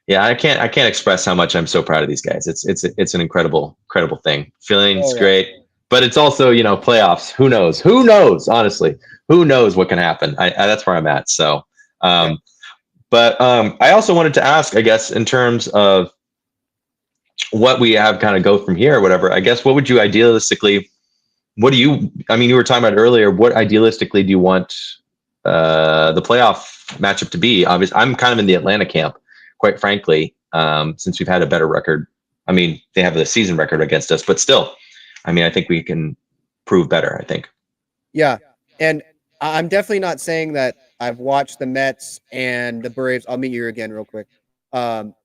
yeah, I can't express how much I'm so proud of these guys. It's an incredible thing. Feeling's great, but it's also playoffs. Who knows? Who knows? Honestly, who knows what can happen? I that's where I'm at. So, but I also wanted to ask, I guess, in terms of what we have kind of go from here or whatever. I guess what would you idealistically? I mean, you were talking about earlier. What idealistically do you want the playoff matchup to be? Obviously, I'm kind of in the Atlanta camp, quite frankly, since we've had a better record. I mean, they have the season record against us, but still, I mean, I think we can prove better, I think. Yeah. And I'm definitely not saying that I've watched the Mets and the Braves. I'll meet you again real quick.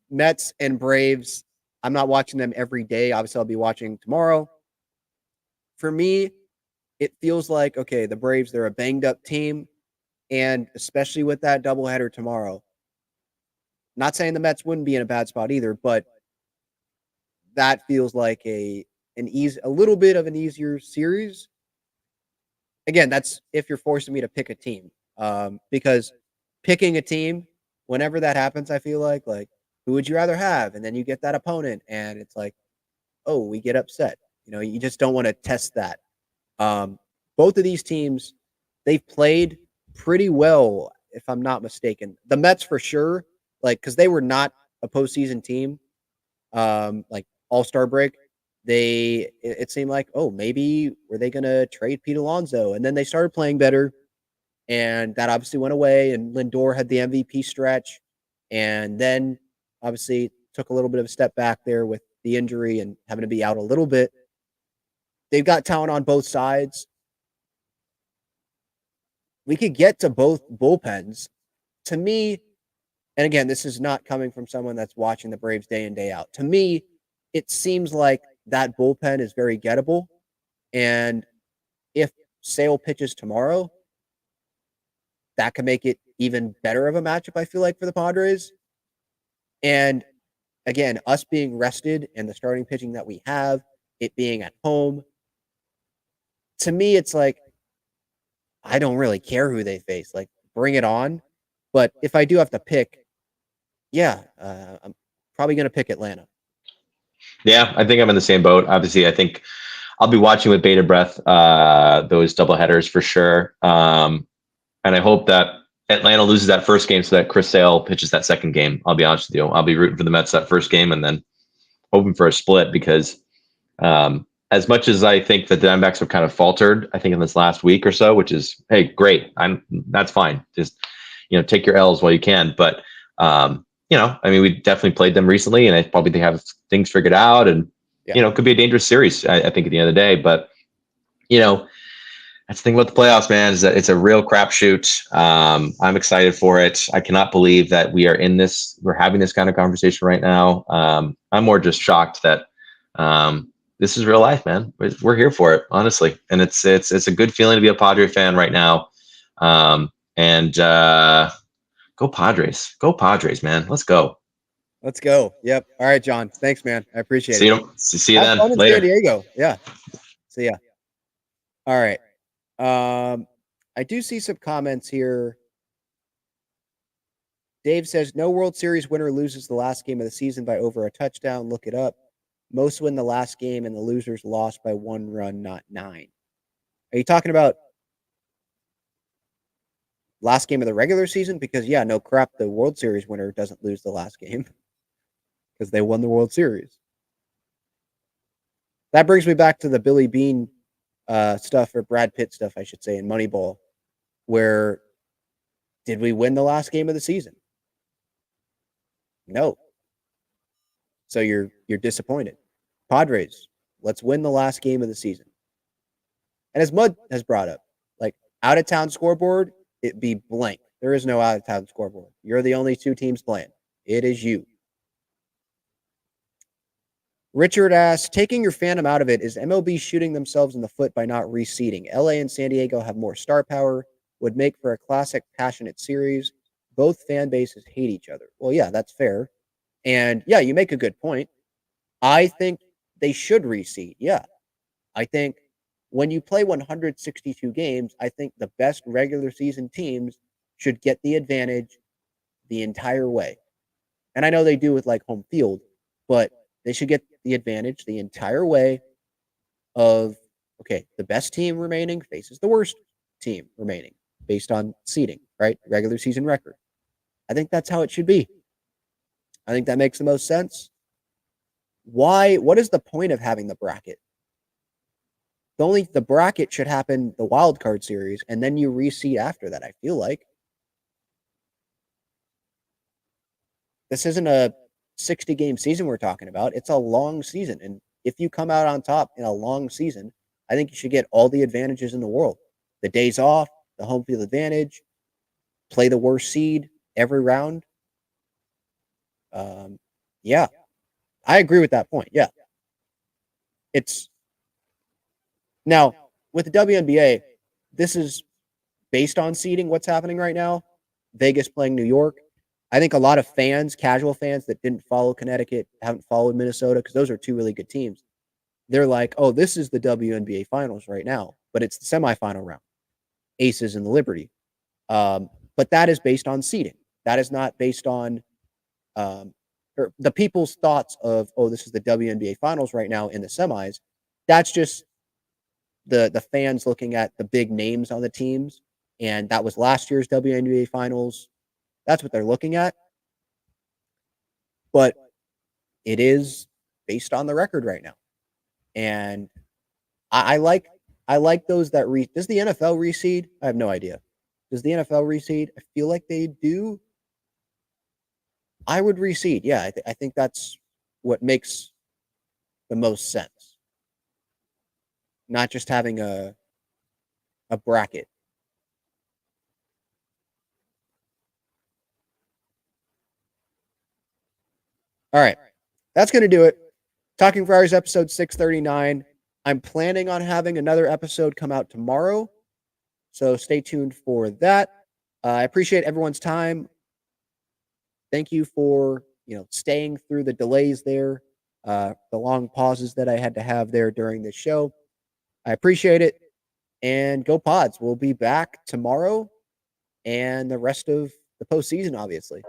Mets and Braves, I'm not watching them every day. Obviously, I'll be watching tomorrow. For me, it feels like, okay, the Braves, they're a banged up team. And especially with that doubleheader tomorrow, not saying the Mets wouldn't be in a bad spot either, but that feels like a little bit of an easier series. Again, that's if you're forcing me to pick a team, because picking a team, whenever that happens, I feel like who would you rather have? And then you get that opponent, and it's like, oh, we get upset. You just don't want to test that. Both of these teams, they've played pretty well, if I'm not mistaken. The Mets for sure, because they were not a postseason team, like All-Star break. It seemed like, oh, maybe were they going to trade Pete Alonso? And then they started playing better, and that obviously went away, and Lindor had the MVP stretch, and then obviously took a little bit of a step back there with the injury and having to be out a little bit. They've got talent on both sides. We could get to both bullpens. To me, and again, this is not coming from someone that's watching the Braves day in, day out. To me, it seems like that bullpen is very gettable. And if Sale pitches tomorrow, that could make it even better of a matchup, I feel like, for the Padres. And again, us being rested and the starting pitching that we have, it being at home, to me, it's like, I don't really care who they face. Like, bring it on. But if I do have to pick, I'm probably going to pick Atlanta. Yeah, I think I'm in the same boat. Obviously, I think I'll be watching with bated breath those doubleheaders for sure. And I hope that Atlanta loses that first game so that Chris Sale pitches that second game. I'll be honest with you. I'll be rooting for the Mets that first game and then hoping for a split because as much as I think that the Diamondbacks have kind of faltered, I think in this last week or so, which is, hey, great. That's fine. Just, take your L's while you can. But, I mean, we definitely played them recently and I probably they have things figured out and, it could be a dangerous series, I think at the end of the day. But, that's the thing about the playoffs, man, is that it's a real crapshoot. I'm excited for it. I cannot believe that we're having this kind of conversation right now. I'm more just shocked that this is real life, man. We're here for it, honestly. And it's a good feeling to be a Padre fan right now. And go Padres, man. Let's go. Let's go. Yep. All right, John. Thanks, man. I appreciate it. See you Have then. fun in Later. San Diego. Yeah. See ya. All right. I do see some comments here. Dave says no World Series winner loses the last game of the season by over a touchdown. Look it up. Most win the last game, and the losers lost by 1 run, not 9. Are you talking about last game of the regular season? Because, no crap, the World Series winner doesn't lose the last game because they won the World Series. That brings me back to the Billy Bean stuff, or Brad Pitt stuff, I should say, in Moneyball, where did we win the last game of the season? No. So you're disappointed. Padres, let's win the last game of the season. And as Mud has brought up, like out of town scoreboard, it'd be blank. There is no out of town scoreboard. You're the only two teams playing. It is you. Richard asks, taking your fandom out of it, is MLB shooting themselves in the foot by not reseeding? LA and San Diego have more star power, would make for a classic, passionate series. Both fan bases hate each other. Well, yeah, that's fair. And yeah, you make a good point. I think they should reseed. Yeah. I think when you play 162 games, I think the best regular season teams should get the advantage the entire way. And I know they do with like home field, but they should get the advantage the entire way of, okay, the best team remaining faces the worst team remaining based on seeding, right? Regular season record. I think that's how it should be. I think that makes the most sense. What is the point of having the bracket? The bracket should happen the wild card series, and then you reseed after that, I feel like. This isn't a 60-game season we're talking about. It's a long season. And if you come out on top in a long season, I think you should get all the advantages in the world. The days off, the home field advantage, play the worst seed every round. Yeah, I agree with that point. Yeah. It's now with the WNBA, this is based on seeding what's happening right now. Vegas playing New York. I think a lot of fans, casual fans that didn't follow Connecticut, haven't followed Minnesota, because those are two really good teams. They're like, oh, this is the WNBA finals right now, but it's the semifinal round. Aces and the Liberty. But that is based on seeding. That is not based on or the people's thoughts of, oh, this is the WNBA finals right now in the semis. That's just the fans looking at the big names on the teams. And that was last year's WNBA finals. That's what they're looking at. But it is based on the record right now. And I like those that does the NFL reseed? I have no idea. Does the NFL reseed? I feel like they do. I would reseed. Yeah, I think that's what makes the most sense. Not just having a bracket. All right. That's going to do it. Talking Friars episode 639. I'm planning on having another episode come out tomorrow. So stay tuned for that. I appreciate everyone's time. Thank you for, staying through the delays there, the long pauses that I had to have there during this show. I appreciate it. And go Pods. We'll be back tomorrow and the rest of the postseason, obviously.